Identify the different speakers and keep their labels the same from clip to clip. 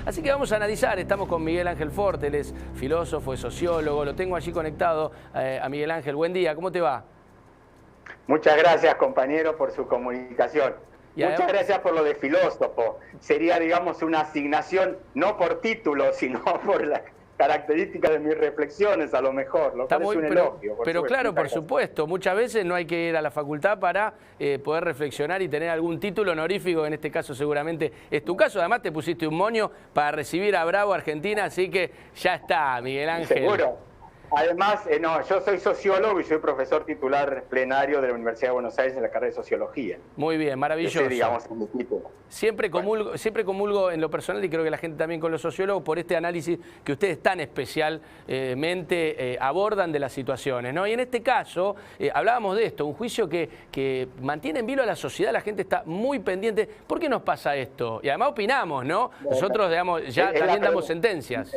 Speaker 1: Así que vamos a analizar, estamos con Miguel Ángel Fort, él es filósofo, es sociólogo, lo tengo allí conectado a Miguel Ángel. Buen día, ¿cómo te va?
Speaker 2: Muchas gracias, compañero, por su comunicación. Muchas gracias por lo de filósofo. Sería, digamos, una asignación no por título, sino por la característica de mis reflexiones, a lo mejor. Lo cual es un elogio.
Speaker 1: Pero claro, por supuesto, muchas veces no hay que ir a la facultad para poder reflexionar y tener algún título honorífico, en este caso seguramente es tu caso. Además te pusiste un moño para recibir a Bravo Argentina, así que ya está, Miguel Ángel.
Speaker 2: Seguro. Además, no, yo soy sociólogo y soy profesor titular plenario de la Universidad de Buenos Aires en la carrera de Sociología.
Speaker 1: Muy bien, maravilloso.
Speaker 2: Ese, digamos, es mi título.
Speaker 1: Siempre comulgo en lo personal, y creo que la gente también con los sociólogos, por este análisis que ustedes tan especialmente abordan de las situaciones, ¿no? Y en este caso, hablábamos de esto, un juicio que mantiene en vilo a la sociedad, la gente está muy pendiente. ¿Por qué nos pasa esto? Y además opinamos, ¿no? Nosotros, digamos, ya también damos sentencias.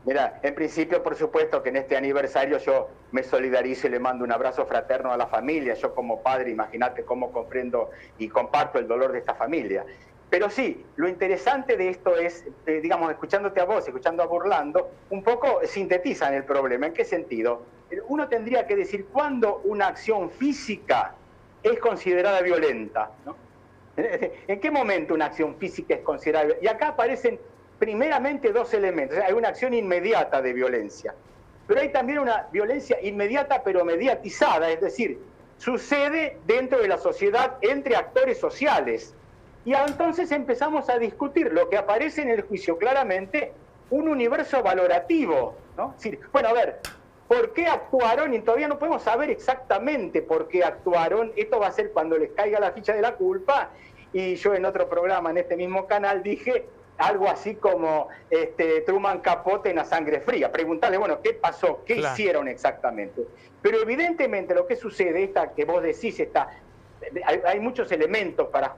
Speaker 2: Mira, en principio, por supuesto que en este aniversario yo me solidarizo y le mando un abrazo fraterno a la familia. Yo como padre, imagínate cómo comprendo y comparto el dolor de esta familia. Pero sí, lo interesante de esto es, digamos, escuchándote a vos, escuchando a Burlando, un poco sintetizan el problema. ¿En qué sentido? Uno tendría que decir cuándo una acción física es considerada violenta, ¿no? ¿En qué momento una acción física es considerada violenta? Y acá aparecen primeramente dos elementos. Hay una acción inmediata de violencia, pero hay también una violencia inmediata pero mediatizada, es decir, sucede dentro de la sociedad entre actores sociales. Y entonces empezamos a discutir lo que aparece en el juicio claramente, un universo valorativo, ¿no? Es decir, bueno, a ver, ¿por qué actuaron? Y todavía no podemos saber exactamente por qué actuaron. Esto va a ser cuando les caiga la ficha de la culpa. Y yo en otro programa, en este mismo canal, dije algo así como Truman Capote en A Sangre Fría. Preguntarle, bueno, ¿qué pasó? ¿Qué hicieron exactamente? Pero evidentemente lo que sucede, esta que vos decís, hay muchos elementos para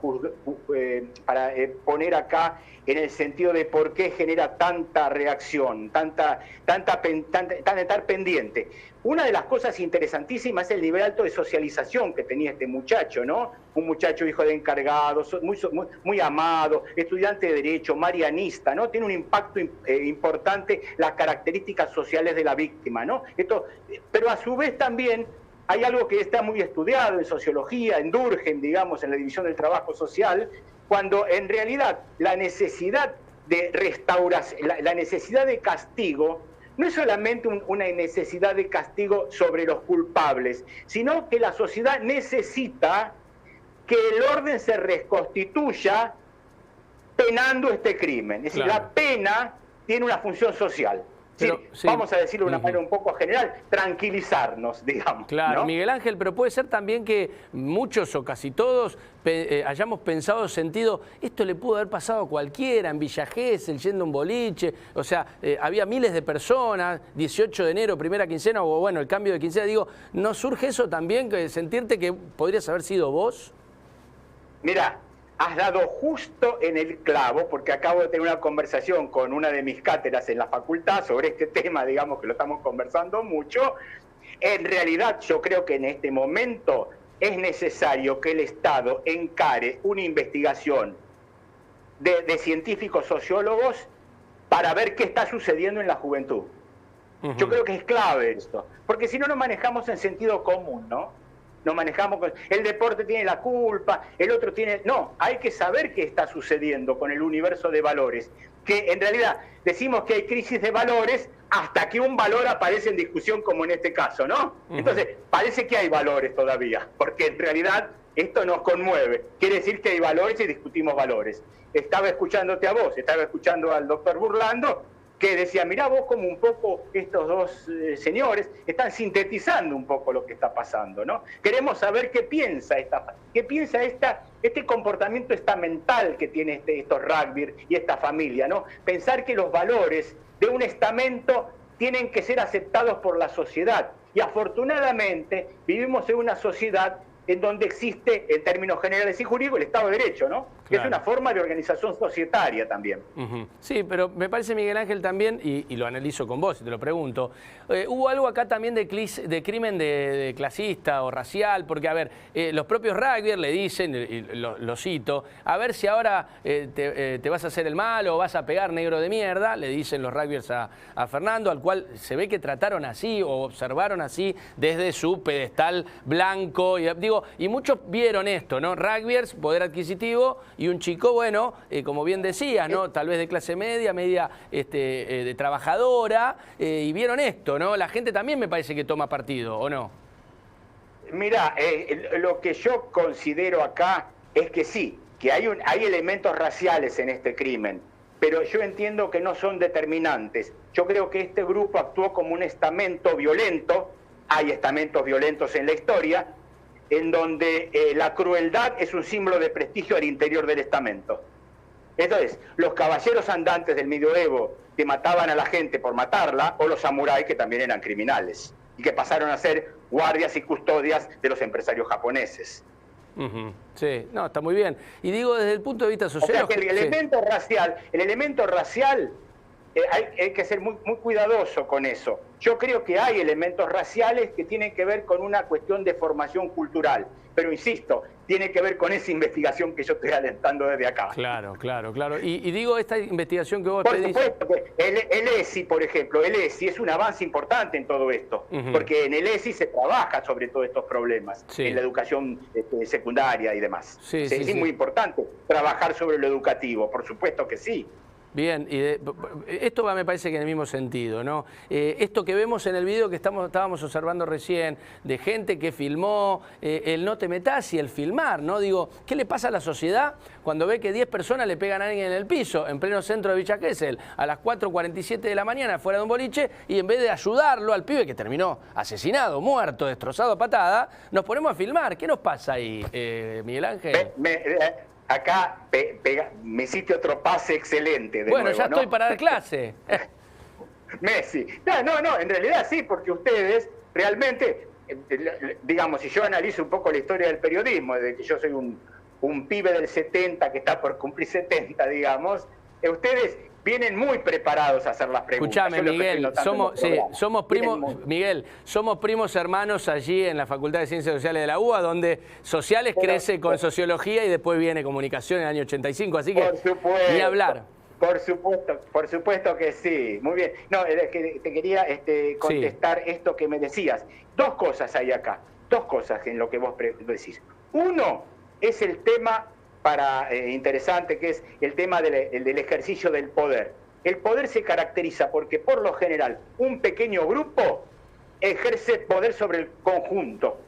Speaker 2: poner acá en el sentido de por qué genera tanta reacción, tanta estar pendiente. Una de las cosas interesantísimas es el nivel alto de socialización que tenía este muchacho, ¿no? Un muchacho hijo de encargados, muy amado, estudiante de Derecho, marianista, ¿no? Tiene un impacto importante las características sociales de la víctima, ¿no? Pero a su vez también hay algo que está muy estudiado en sociología, en Durkheim, digamos, en la división del trabajo social, cuando en realidad la necesidad de restauración, la necesidad de castigo, no es solamente una necesidad de castigo sobre los culpables, sino que la sociedad necesita que el orden se reconstituya penando este crimen. Es decir, la pena tiene una función social. Pero, sí, vamos a decirlo de una manera un poco general, tranquilizarnos, digamos.
Speaker 1: Claro,
Speaker 2: ¿no?
Speaker 1: Miguel Ángel, pero puede ser también que muchos o casi todos hayamos pensado, sentido, esto le pudo haber pasado a cualquiera, en Villa Gesell, yendo a un boliche, o sea, había miles de personas, 18 de enero, primera quincena, o bueno, el cambio de quincena, digo, ¿no surge eso también, sentirte que podrías haber sido vos?
Speaker 2: Mirá, has dado justo en el clavo, porque acabo de tener una conversación con una de mis cátedras en la facultad sobre este tema, digamos que lo estamos conversando mucho. En realidad yo creo que en este momento es necesario que el Estado encare una investigación de científicos sociólogos para ver qué está sucediendo en la juventud. Yo creo que es clave esto, porque si no nos manejamos en sentido común, ¿no? Nos manejamos con el deporte tiene la culpa, el otro tiene... No, hay que saber qué está sucediendo con el universo de valores, que en realidad decimos que hay crisis de valores hasta que un valor aparece en discusión como en este caso, ¿no? Entonces, parece que hay valores todavía, porque en realidad esto nos conmueve. Quiere decir que hay valores y discutimos valores. Estaba escuchándote a vos, estaba escuchando al doctor Burlando, que decía, mirá vos como un poco estos dos señores están sintetizando un poco lo que está pasando, ¿no? Queremos saber qué piensa este comportamiento estamental que tiene estos rugby y esta familia, ¿no? Pensar que los valores de un estamento tienen que ser aceptados por la sociedad. Y afortunadamente vivimos en una sociedad en donde existe, en términos generales y jurídicos, el Estado de Derecho, ¿no? Que es una forma de organización societaria también.
Speaker 1: Sí, pero me parece, Miguel Ángel, también, y lo analizo con vos y te lo pregunto, hubo algo acá también de crimen de clasista o racial, porque, a ver, los propios rugbyers le dicen, y lo cito, a ver si ahora te vas a hacer el mal o vas a pegar, negro de mierda, le dicen los rugbyers a Fernando, al cual se ve que trataron así o observaron así desde su pedestal blanco, y muchos vieron esto, ¿no? Rugbyers, poder adquisitivo, y un chico, bueno, como bien decías, ¿no? Tal vez de clase media, de trabajadora, y vieron esto, ¿no? La gente también me parece que toma partido, ¿o no?
Speaker 2: Mira, lo que yo considero acá es que sí, que hay elementos raciales en este crimen, pero yo entiendo que no son determinantes. Yo creo que este grupo actuó como un estamento violento, hay estamentos violentos en la historia, en donde la crueldad es un símbolo de prestigio al interior del estamento. Entonces, los caballeros andantes del medioevo que mataban a la gente por matarla, o los samuráis que también eran criminales y que pasaron a ser guardias y custodias de los empresarios japoneses.
Speaker 1: Sí, no, está muy bien. Y digo, desde el punto de vista social...
Speaker 2: O sea que el elemento racial, hay que ser muy cuidadoso con eso. Yo creo que hay elementos raciales que tienen que ver con una cuestión de formación cultural, pero insisto, tiene que ver con esa investigación que yo estoy alentando desde acá.
Speaker 1: Claro. Y digo, esta investigación que vos pedís...
Speaker 2: Por supuesto, el ESI, por ejemplo, el ESI es un avance importante en todo esto, porque en el ESI se trabaja sobre todos estos problemas, en la educación secundaria y demás. Es muy importante trabajar sobre lo educativo, por supuesto que sí.
Speaker 1: Bien, y esto va, me parece que en el mismo sentido, ¿no? Esto que vemos en el video que estábamos observando recién, de gente que filmó, el no te metas y el filmar, ¿no? Digo, ¿qué le pasa a la sociedad cuando ve que 10 personas le pegan a alguien en el piso, en pleno centro de Villa Gesell, a las 4:47 de la mañana, fuera de un boliche, y en vez de ayudarlo al pibe que terminó asesinado, muerto, destrozado a patada, nos ponemos a filmar? ¿Qué nos pasa ahí, Miguel Ángel?
Speaker 2: Acá me hiciste otro pase excelente.
Speaker 1: Bueno, ya estoy para dar clase.
Speaker 2: Messi. No, en realidad sí, porque ustedes realmente, digamos, si yo analizo un poco la historia del periodismo, desde que yo soy un pibe del 70 que está por cumplir 70, digamos, ustedes vienen muy preparados a hacer las preguntas.
Speaker 1: Escuchame, Miguel, somos primos, Miguel, somos primos hermanos allí en la Facultad de Ciencias Sociales de la UBA, donde sociales crece con sociología y después viene comunicación en el año 85, así que ni hablar.
Speaker 2: Por supuesto que sí. Muy bien. No, es que te quería contestar esto que me decías. Dos cosas hay acá, dos cosas en lo que vos decís. Uno es el tema interesante, que es el tema del ejercicio del poder. El poder se caracteriza porque, por lo general, un pequeño grupo ejerce poder sobre el conjunto.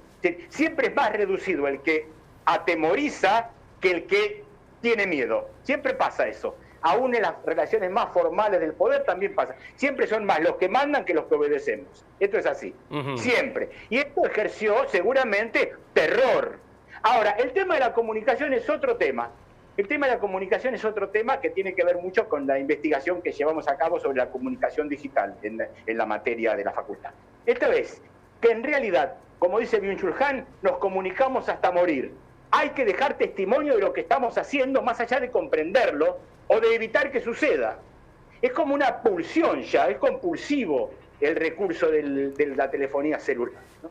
Speaker 2: Siempre es más reducido el que atemoriza que el que tiene miedo. Siempre pasa eso. Aún en las relaciones más formales del poder también pasa. Siempre son más los que mandan que los que obedecemos. Esto es así. Siempre. Y esto ejerció seguramente terror. Ahora, el tema de la comunicación es otro tema. El tema de la comunicación es otro tema que tiene que ver mucho con la investigación que llevamos a cabo sobre la comunicación digital en la materia de la facultad. Esta vez, que en realidad, como dice Byung-Chul Han, nos comunicamos hasta morir. Hay que dejar testimonio de lo que estamos haciendo, más allá de comprenderlo o de evitar que suceda. Es como una pulsión ya, es compulsivo el recurso de la telefonía celular, ¿no?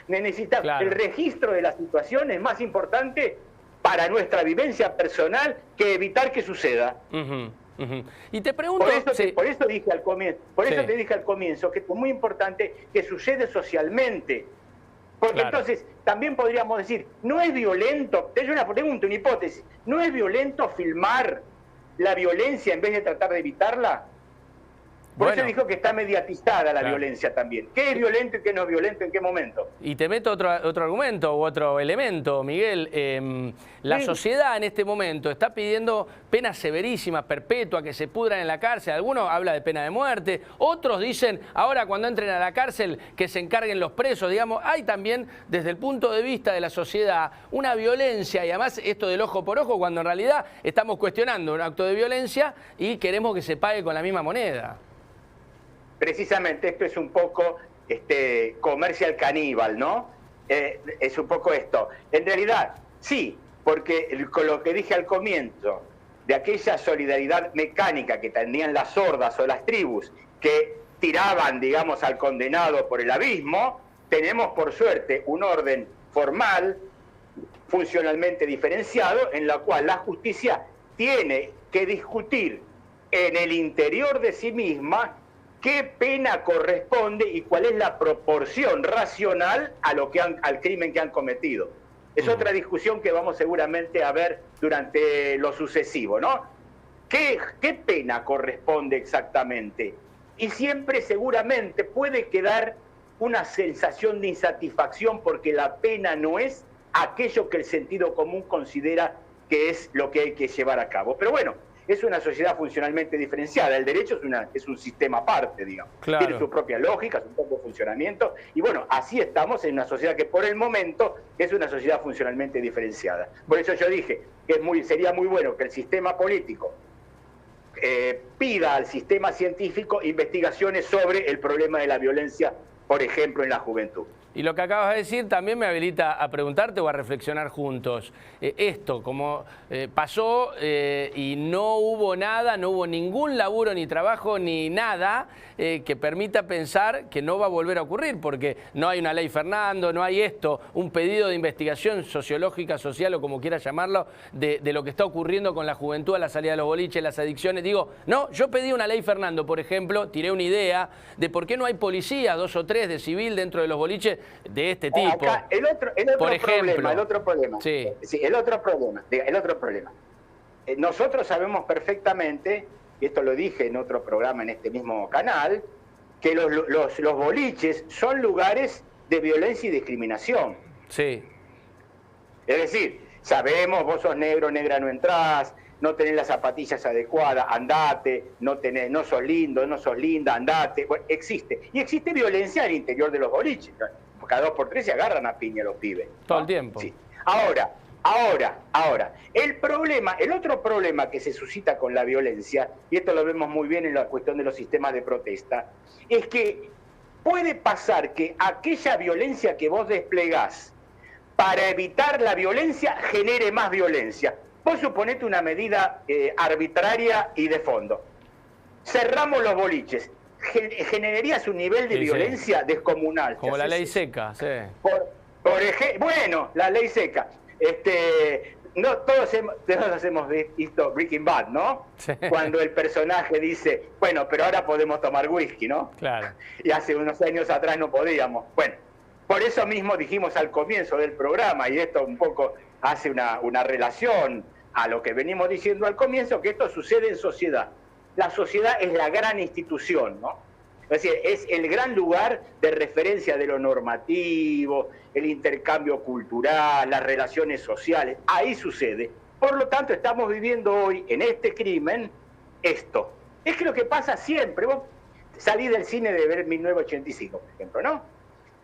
Speaker 2: Necesitamos el registro de la situación es más importante para nuestra vivencia personal que evitar que suceda.
Speaker 1: Y te pregunto...
Speaker 2: Por eso dije al comienzo, te dije al comienzo que es muy importante que sucede socialmente. Porque entonces también podríamos decir, no es violento, te doy una pregunta, una hipótesis, ¿no es violento filmar la violencia en vez de tratar de evitarla? Por eso dijo que está mediatizada la violencia también. ¿Qué es violento y qué no es violento en qué momento?
Speaker 1: Y te meto otro argumento u otro elemento, Miguel. La sociedad en este momento está pidiendo penas severísimas, perpetuas, que se pudran en la cárcel. Algunos hablan de pena de muerte, otros dicen, ahora cuando entren a la cárcel, que se encarguen los presos. Digamos, hay también, desde el punto de vista de la sociedad, una violencia, y además esto del ojo por ojo, cuando en realidad estamos cuestionando un acto de violencia y queremos que se pague con la misma moneda.
Speaker 2: Precisamente esto es un poco comercial caníbal, ¿no? es un poco esto. En realidad, sí, porque con lo que dije al comienzo, de aquella solidaridad mecánica que tenían las hordas o las tribus que tiraban, digamos, al condenado por el abismo, tenemos por suerte un orden formal, funcionalmente diferenciado, en la cual la justicia tiene que discutir en el interior de sí misma qué pena corresponde y cuál es la proporción racional a lo que al crimen que han cometido. Es otra discusión que vamos seguramente a ver durante lo sucesivo, ¿no? ¿Qué pena corresponde exactamente? Y siempre seguramente puede quedar una sensación de insatisfacción porque la pena no es aquello que el sentido común considera que es lo que hay que llevar a cabo. Pero bueno, es una sociedad funcionalmente diferenciada. El derecho es un sistema aparte, digamos.
Speaker 1: Claro.
Speaker 2: Tiene su propia lógica, su propio funcionamiento. Y bueno, así estamos en una sociedad que por el momento es una sociedad funcionalmente diferenciada. Por eso yo dije que sería muy bueno que el sistema político pida al sistema científico investigaciones sobre el problema de la violencia, por ejemplo, en la juventud.
Speaker 1: Y lo que acabas de decir también me habilita a preguntarte o a reflexionar juntos. Esto, como pasó y no hubo nada, no hubo ningún laburo ni trabajo ni nada que permita pensar que no va a volver a ocurrir, porque no hay una ley Fernando, no hay esto, un pedido de investigación sociológica, social o como quieras llamarlo, de lo que está ocurriendo con la juventud a la salida de los boliches, las adicciones. Digo, no, yo pedí una ley Fernando, por ejemplo, tiré una idea de por qué no hay policías, 2 o 3 de civil dentro de los boliches de este tipo.
Speaker 2: Acá, el otro problema.
Speaker 1: Sí.
Speaker 2: Sí, el otro problema. Nosotros sabemos perfectamente, y esto lo dije en otro programa en este mismo canal, que los boliches son lugares de violencia y discriminación.
Speaker 1: Sí.
Speaker 2: Es decir, sabemos, vos sos negro, negra, no entrás, no tenés las zapatillas adecuadas, andate, no sos lindo, no sos linda, andate. Bueno, existe. Y existe violencia al interior de los boliches. Cada 2 por 3 se agarran a piña los pibes, ¿no?
Speaker 1: Todo el tiempo.
Speaker 2: Sí. Ahora, el otro problema que se suscita con la violencia, y esto lo vemos muy bien en la cuestión de los sistemas de protesta, es que puede pasar que aquella violencia que vos desplegás para evitar la violencia genere más violencia. Vos suponete una medida arbitraria y de fondo. Cerramos los boliches. Generarías un nivel de violencia descomunal.
Speaker 1: Como la ley seca, sí.
Speaker 2: Por ejemplo, bueno, la ley seca. No, todos hemos visto Breaking Bad, ¿no?
Speaker 1: Sí.
Speaker 2: Cuando el personaje dice, bueno, pero ahora podemos tomar whisky, ¿no?
Speaker 1: Claro.
Speaker 2: Y hace unos años atrás no podíamos. Bueno, por eso mismo dijimos al comienzo del programa, y esto un poco hace una relación a lo que venimos diciendo al comienzo, que esto sucede en sociedad. La sociedad es la gran institución, ¿no? Es decir, es el gran lugar de referencia de lo normativo, el intercambio cultural, las relaciones sociales. Ahí sucede. Por lo tanto, estamos viviendo hoy en este crimen esto. Es que lo que pasa siempre. Vos salís del cine de ver 1985, por ejemplo, ¿no?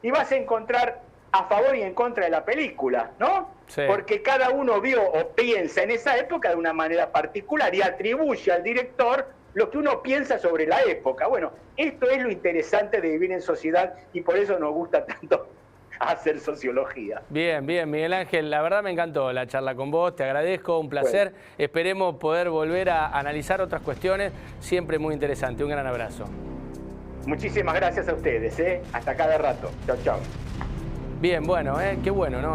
Speaker 2: Y vas a encontrar a favor y en contra de la película, ¿no?
Speaker 1: Sí.
Speaker 2: Porque cada uno vio o piensa en esa época de una manera particular y atribuye al director lo que uno piensa sobre la época. Bueno, esto es lo interesante de vivir en sociedad y por eso nos gusta tanto hacer sociología.
Speaker 1: Bien, bien, Miguel Ángel, la verdad me encantó la charla con vos, te agradezco, un placer. Bueno. Esperemos poder volver a analizar otras cuestiones, siempre muy interesante. Un gran abrazo.
Speaker 2: Muchísimas gracias a ustedes, hasta cada rato. Chau, chau.
Speaker 1: Bien, bueno, qué bueno, ¿no?